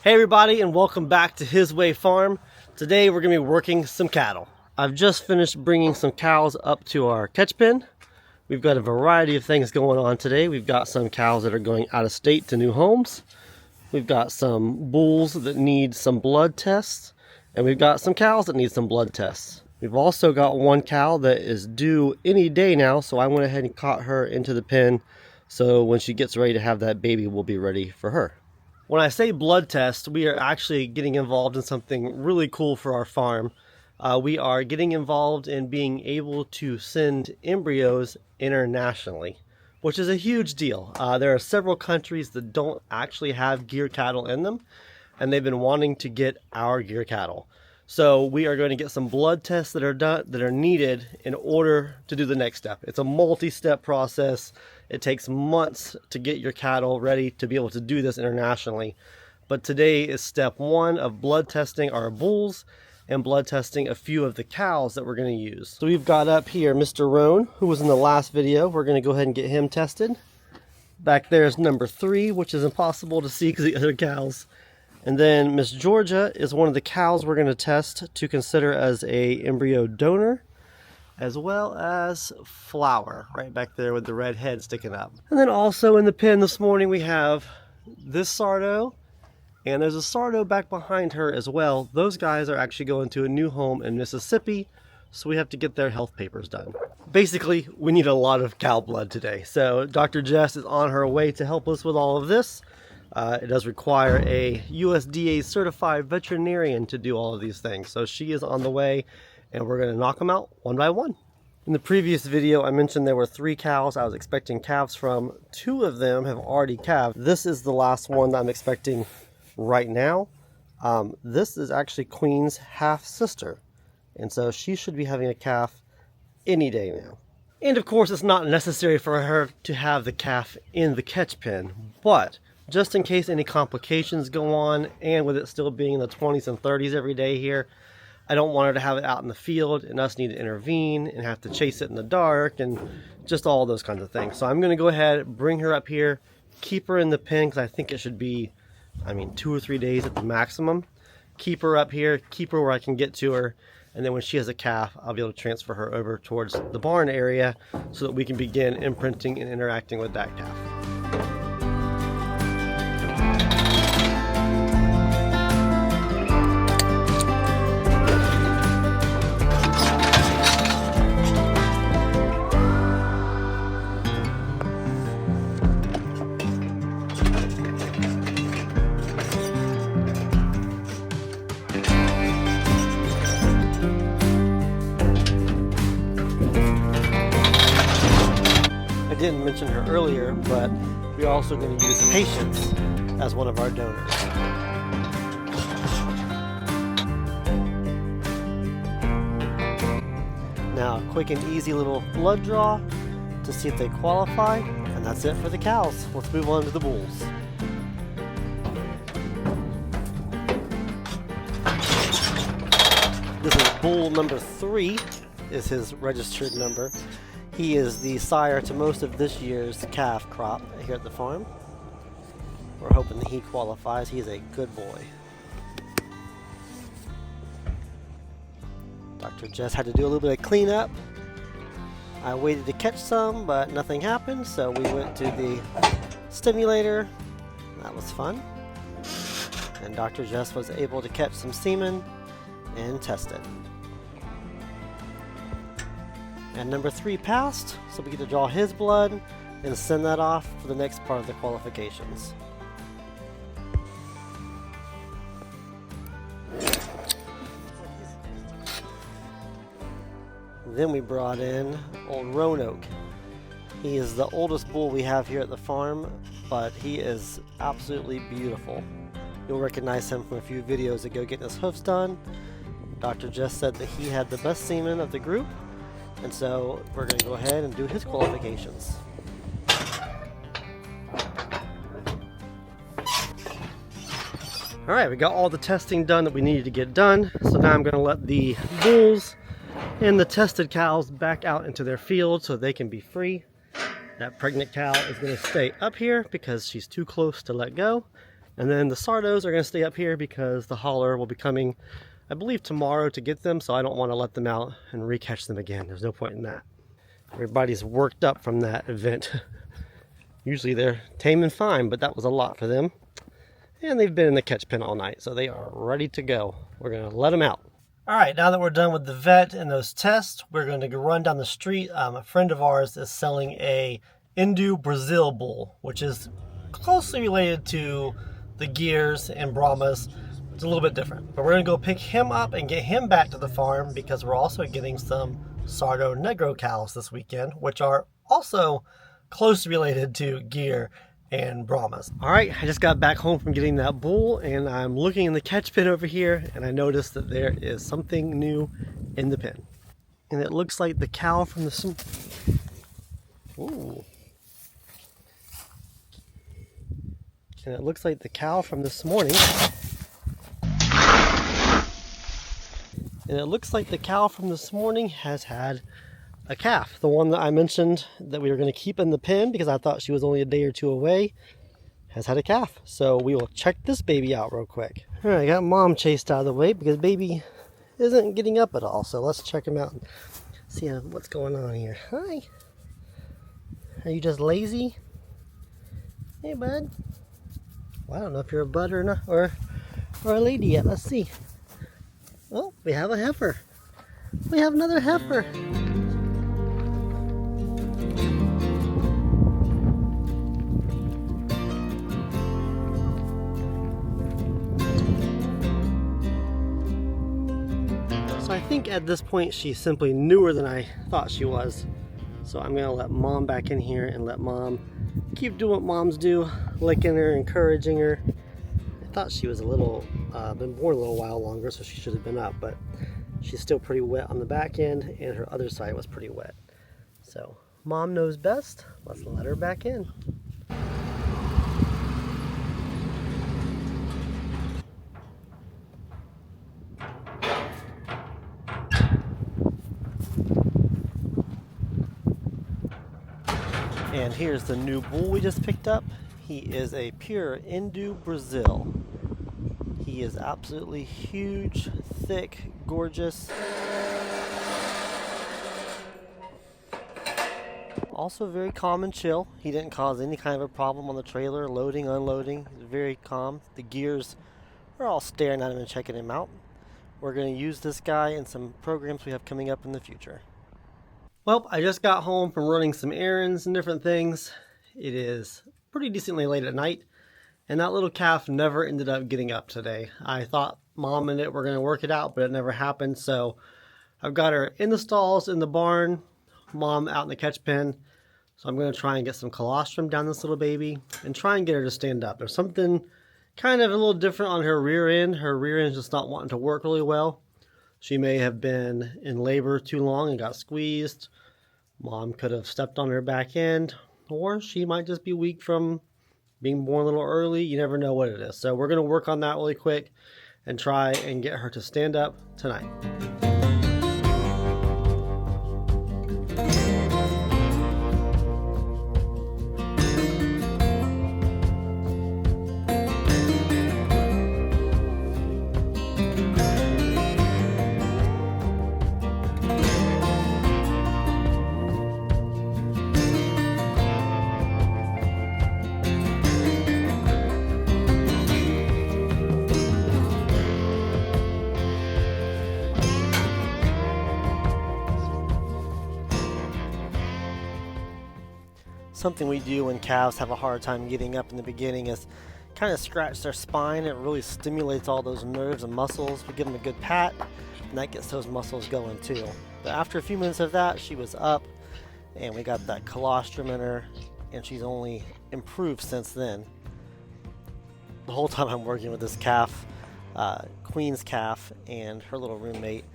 Hey everybody, and welcome back to HisWay Farm. Today we're going to be working some cattle. I've just finished bringing some cows up to our catch pen. We've got a variety of things going on today. We've got some cows that are going out of state to new homes. We've got some bulls that need some blood tests. And we've got some cows that need some blood tests. We've also got one cow that is due any day now, so I went ahead and caught her into the pen. So when she gets ready to have that baby, we'll be ready for her. When I say blood test, we are actually getting involved in something really cool for our farm. We are getting involved in being able to send embryos internationally, which is a huge deal. There are several countries that don't actually have gear cattle in them, and they've been wanting to get our gear cattle. So we are going to get some blood tests that are needed in order to do the next step. It's a multi-step process. It takes months to get your cattle ready to be able to do this internationally. But today is step one of blood testing our bulls and blood testing a few of the cows that we're going to use. So we've got up here Mr. Roan, who was in the last video. We're going to go ahead and get him tested. Back there is number 3, which is impossible to see because of the other cows. And then Miss Georgia is one of the cows we're going to test to consider as a embryo donor, as well as Flower, right back there with the red head sticking up. And then also in the pen this morning we have this Sardo, and there's a Sardo back behind her as well. Those guys are actually going to a new home in Mississippi, so we have to get their health papers done. Basically, we need a lot of cow blood today. So Dr. Jess is on her way to help us with all of this. It does require a USDA certified veterinarian to do all of these things. So she is on the way, and we're going to knock them out one by one. In the previous video, I mentioned there were 3 cows I was expecting calves from. 2 of them have already calved. This is the last one that I'm expecting right now. This is actually Queen's half sister, and so she should be having a calf any day now. And of course, it's not necessary for her to have the calf in the catch pen, but just in case any complications go on, and with it still being in the 20s and 30s every day here, I don't want her to have it out in the field and us need to intervene and have to chase it in the dark and just all those kinds of things. So I'm going to go ahead, bring her up here, keep her in the pen because I think it should be, 2 or 3 days at the maximum. Keep her up here, keep her where I can get to her, and then when she has a calf, I'll be able to transfer her over towards the barn area so that we can begin imprinting and interacting with that calf. I didn't mention her earlier, but we're also going to use Patience as one of our donors. Now, a quick and easy little blood draw to see if they qualify, and that's it for the cows. Let's move on to the bulls. This is bull number 3, is his registered number. He is the sire to most of this year's calf crop here at the farm. We're hoping that he qualifies. He's a good boy. Dr. Jess had to do a little bit of cleanup. I waited to catch some, but nothing happened, so we went to the stimulator. That was fun. And Dr. Jess was able to catch some semen and test it. And number 3 passed, so we get to draw his blood and send that off for the next part of the qualifications. Then we brought in old Roanoke. He is the oldest bull we have here at the farm, but he is absolutely beautiful. You'll recognize him from a few videos ago getting his hoofs done. Dr. Jess said that he had the best semen of the group, and so we're going to go ahead and do his qualifications. Alright, we got all the testing done that we needed to get done, so now I'm going to let the bulls and the tested cows back out into their field so they can be free. That pregnant cow is going to stay up here because she's too close to let go, And then the sardos are going to stay up here because the hauler will be coming, I believe, tomorrow to get them, so I don't want to let them out and recatch them again. There's no point in that. Everybody's worked up from that event. Usually they're tame and fine, but that was a lot for them. And they've been in the catch pen all night, so they are ready to go. We're going to let them out. All right, now that we're done with the vet and those tests, we're going to go run down the street. A friend of ours is selling a Indu Brazil bull, which is closely related to the Gears and Brahmas. It's a little bit different, but we're going to go pick him up and get him back to the farm because we're also getting some Sardo Negro cows this weekend, which are also closely related to Gear and Brahmas. All right, I just got back home from getting that bull, and I'm looking in the catch pen over here, and I noticed that there is something new in the pen, and it looks like the cow from the Ooh. And it looks like the cow from this morning. And it looks like the cow from this morning has had a calf. The one that I mentioned that we were going to keep in the pen because I thought she was only a day or two away has had a calf. So we will check this baby out real quick. All right, I got mom chased out of the way because baby isn't getting up at all. So let's check him out and see what's going on here. Hi. Are you just lazy? Hey, bud. Well, I don't know if you're a bud or not, or a lady yet. Let's see. Oh, we have a heifer. We have another heifer. So I think at this point she's simply newer than I thought she was. So I'm gonna let mom back in here and let mom keep doing what moms do, licking her, encouraging her. I thought she was a little, been born a little while longer, so she should have been up, but she's still pretty wet on the back end, and her other side was pretty wet. So mom knows best. Let's let her back in. And here's the new bull we just picked up. He is a pure Indu Brazil. He is absolutely huge, thick, gorgeous. Also very calm and chill. He didn't cause any kind of a problem on the trailer, loading, unloading. He's very calm. The Gears are all staring at him and checking him out. We're going to use this guy in some programs we have coming up in the future. Well, I just got home from running some errands and different things. It is pretty decently late at night, and that little calf never ended up getting up today. I thought mom and it were going to work it out, but it never happened. So I've got her in the stalls in the barn, mom out in the catch pen. So I'm going to try and get some colostrum down this little baby and try and get her to stand up. There's something kind of a little different on her rear end. Her rear end's just not wanting to work really well. She may have been in labor too long and got squeezed. Mom could have stepped on her back end, or she might just be weak from being born a little early. You never know what it is. So we're going to work on that really quick and try and get her to stand up tonight. Something we do when calves have a hard time getting up in the beginning is kind of scratch their spine. It really stimulates all those nerves and muscles. We give them a good pat, and that gets those muscles going too. But after a few minutes of that, she was up, and we got that colostrum in her, and she's only improved since then. The whole time I'm working with this calf, Queen's calf, and her little roommate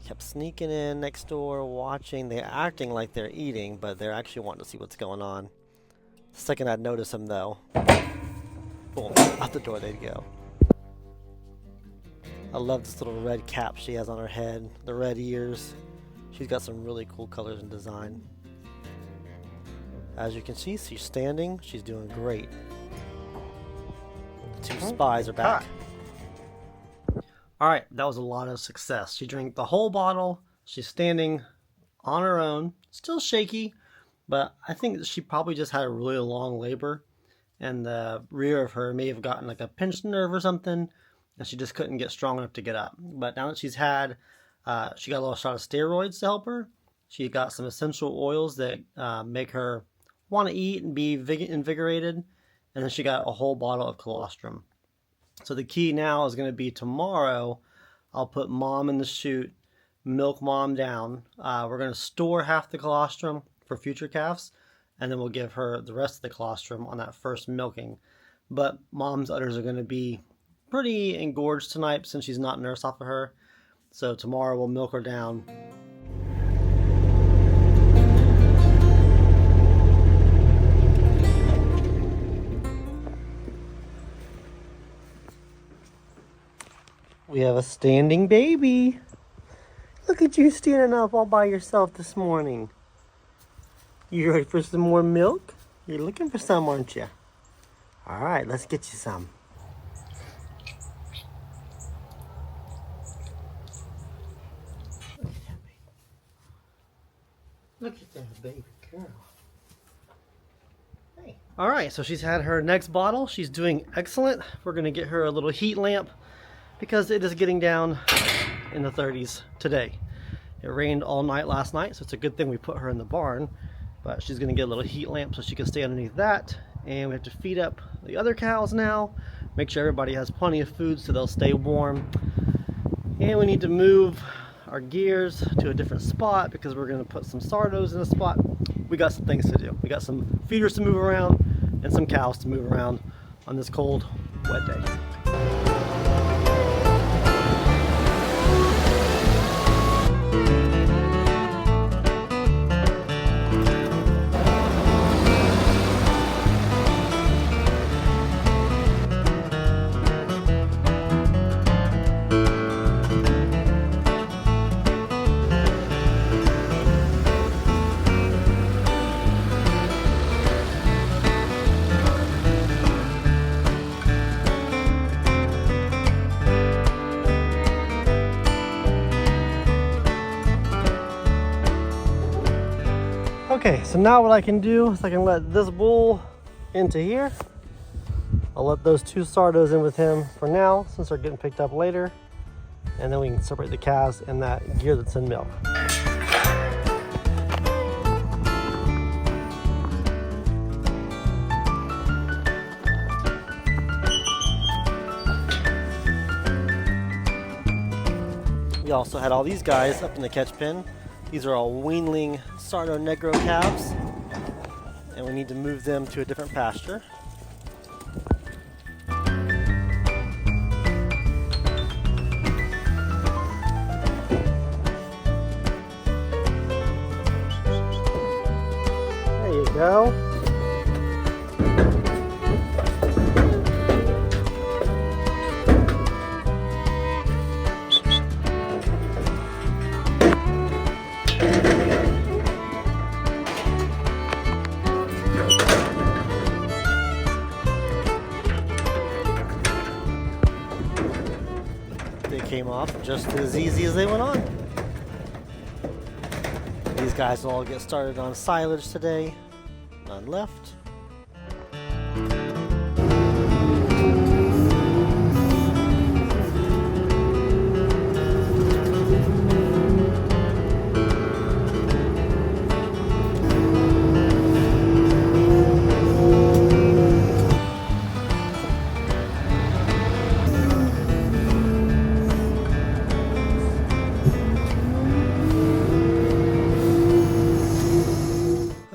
kept sneaking in next door, watching. They're acting like they're eating, but they're actually wanting to see what's going on. The second I'd notice them, though, boom, out the door they'd go. I love this little red cap she has on her head, the red ears. She's got some really cool colors and design. As you can see, she's standing. She's doing great. The two spies are back. All right, that was a lot of success. She drank the whole bottle. She's standing on her own, still shaky, but I think that she probably just had a really long labor, and the rear of her may have gotten like a pinched nerve or something, and she just couldn't get strong enough to get up. But now that she's had, she got a little shot of steroids to help her. She got some essential oils that make her want to eat and be invigorated, and then she got a whole bottle of colostrum. So the key now is going to be tomorrow, I'll put mom in the chute, milk mom down. We're going to store half the colostrum for future calves, and then we'll give her the rest of the colostrum on that first milking. But mom's udders are going to be pretty engorged tonight since she's not nursed off of her. So tomorrow we'll milk her down. We have a standing baby. Look at you standing up all by yourself this morning. You ready for some more milk? You're looking for some, aren't you? All right, let's get you some. Look at that baby girl. Hey. All right, so she's had her next bottle. She's doing excellent. We're gonna get her a little heat lamp because it is getting down in the 30s today. It rained all night last night, so it's a good thing we put her in the barn. But she's gonna get a little heat lamp so she can stay underneath that. And we have to feed up the other cows now. Make sure everybody has plenty of food so they'll stay warm. And we need to move our gears to a different spot because we're gonna put some sardos in a spot. We got some things to do. We got some feeders to move around and some cows to move around on this cold, wet day. Okay, so now what I can do is I can let this bull into here. I'll let those two sardos in with him for now since they're getting picked up later. And then we can separate the calves and that gear that's in milk. We also had all these guys up in the catch pen. These are all weanling Sardo Negro calves, and we need to move them to a different pasture. There you go. Came off just as easy as they went on. These guys will all get started on silage today. None left.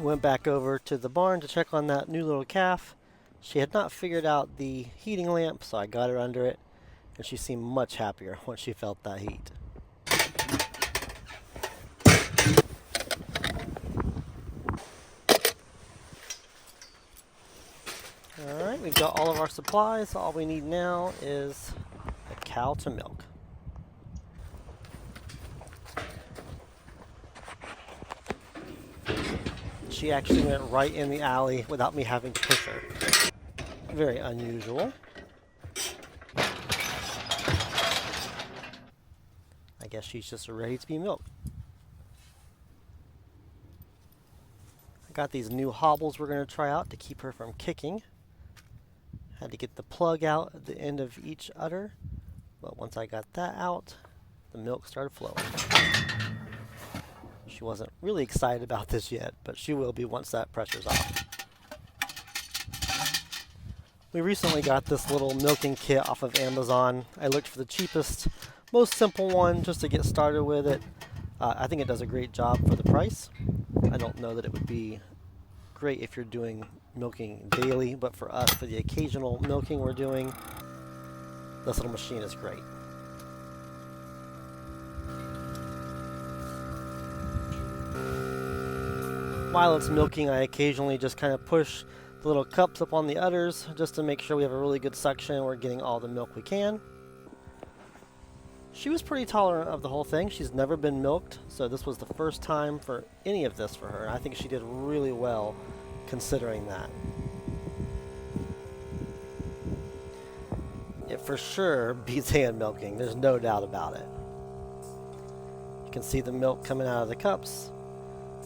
Went back over to the barn to check on that new little calf. She had not figured out the heating lamp, so I got her under it, and she seemed much happier once she felt that heat. Alright, we've got all of our supplies. All we need now is a cow to milk. She actually went right in the alley without me having to push her. Very unusual. guess she's just ready to be milked. I got these new hobbles we're going to try out to keep her from kicking. Had to get the plug out at the end of each udder, but once I got that out, the milk started flowing. She wasn't really excited about this yet, but she will be once that pressure's off. We recently got this little milking kit off of Amazon. I looked for the cheapest, most simple one just to get started with it. I think it does a great job for the price. I don't know that it would be great if you're doing milking daily, but for us, for the occasional milking we're doing, this little machine is great. While it's milking, I occasionally just kind of push the little cups up on the udders just to make sure we have a really good suction and we're getting all the milk we can. She was pretty tolerant of the whole thing. She's never been milked, so this was the first time for any of this for her, and I think she did really well considering that. It for sure beats hand milking, there's no doubt about it. You can see the milk coming out of the cups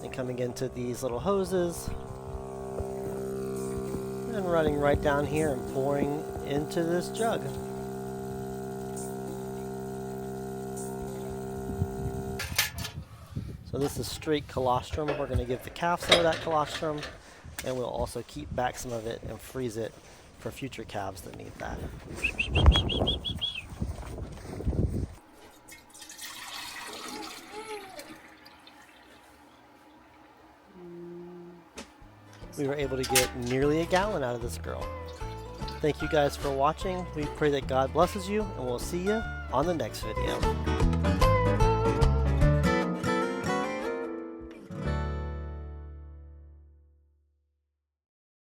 and coming into these little hoses and running right down here and pouring into this jug. So this is straight colostrum. We're going to give the calf some of that colostrum, and we'll also keep back some of it and freeze it for future calves that need that. We were able to get nearly a gallon out of this girl. Thank you guys for watching. We pray that God blesses you, and we'll see you on the next video.